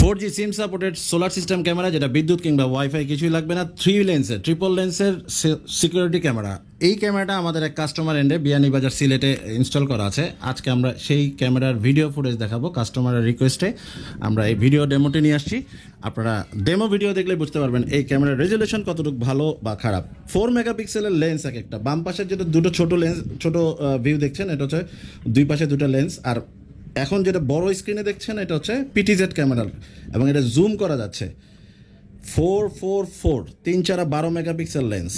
4G SIM supported solar system camera, যেটা বিদ্যুৎ কিংবা ওয়াইফাই কিছুই লাগবে না, 3 লেন্সের ট্রিপল লেন্সের সিকিউরিটি ক্যামেরা। এই ক্যামেরাটা আমাদের এক কাস্টমার এন্ডে বিয়ানীবাজার সিলেটে ইনস্টল করা আছে। আজকে আমরা সেই ক্যামেরার ভিডিও ফুটেজ দেখাবো কাস্টমারের রিকোয়েস্টে। আমরা এই ভিডিও ডেমোটি নিয়ে আসছি। আপনারা ডেমো ভিডিও দেখলে বুঝতে পারবেন এই ক্যামেরার রেজুলেশন কতটুকু ভালো বা খারাপ। 4 মেগাপিক্সেলের লেন্স এক একটা। বাম পাশের যেটা দুটো ছোট লেন্স, ছোট ভিউ দেখছেন, এটা হচ্ছে দুই পাশে দুটো লেন্স। আর এখন যেটা বড় স্ক্রিনে দেখছেন এটা হচ্ছে পিটিজেড ক্যামেরার, এবং এটা জুম করা যাচ্ছে 444 3-4-12 মেগাপিক্সেল লেন্স,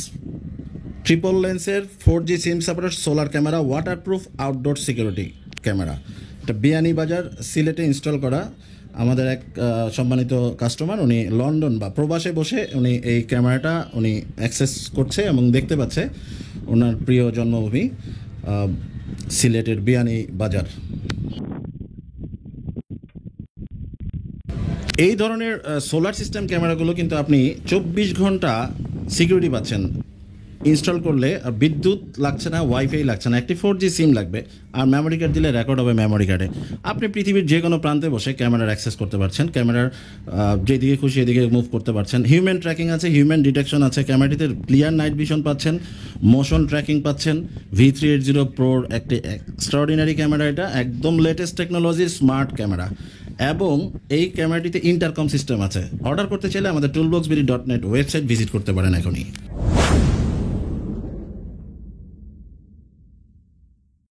ট্রিপল লেন্সের 4G SIM supported solar camera, waterproof outdoor security camera. এটা বিয়ানীবাজার সিলেটে ইনস্টল করা। আমাদের এক সম্মানিত কাস্টমার, উনি লন্ডন বা প্রবাসে বসে উনি এই ক্যামেরাটা উনি অ্যাক্সেস করছে এবং দেখতে পাচ্ছে ওনার প্রিয় জন্মভূমি সিলেটের বিয়ানীবাজার। এই ধরনের সোলার সিস্টেম ক্যামেরাগুলো কিন্তু আপনি 24 ঘন্টা সিকিউরিটি পাচ্ছেন ইনস্টল করলে। আর বিদ্যুৎ লাগছে না, ওয়াইফাই লাগছে না, একটি 4G সিম লাগবে, আর মেমোরি কার্ড দিলে রেকর্ড হবে মেমোরি কার্ডে। আপনি পৃথিবীর যে কোনো প্রান্তে বসে ক্যামেরার অ্যাক্সেস করতে পারছেন, ক্যামেরার যেদিকে খুশি এদিকে মুভ করতে পারছেন। হিউম্যান ট্র্যাকিং আছে, হিউম্যান ডিটেকশন আছে, ক্যামেরাটিতে ক্লিয়ার নাইট ভিশন পাচ্ছেন, মোশন ট্র্যাকিং পাচ্ছেন। V380 Pro একটি এক্সট্রাঅর্ডিনারি ক্যামেরা, এটা একদম লেটেস্ট টেকনোলজির স্মার্ট ক্যামেরা, এবং এই ক্যামেরাটিতে ইন্টারকম সিস্টেম আছে। অর্ডার করতে চাইলে আমাদের toolboxbd.net ওয়েবসাইট ভিজিট করতে পারেন এখনই।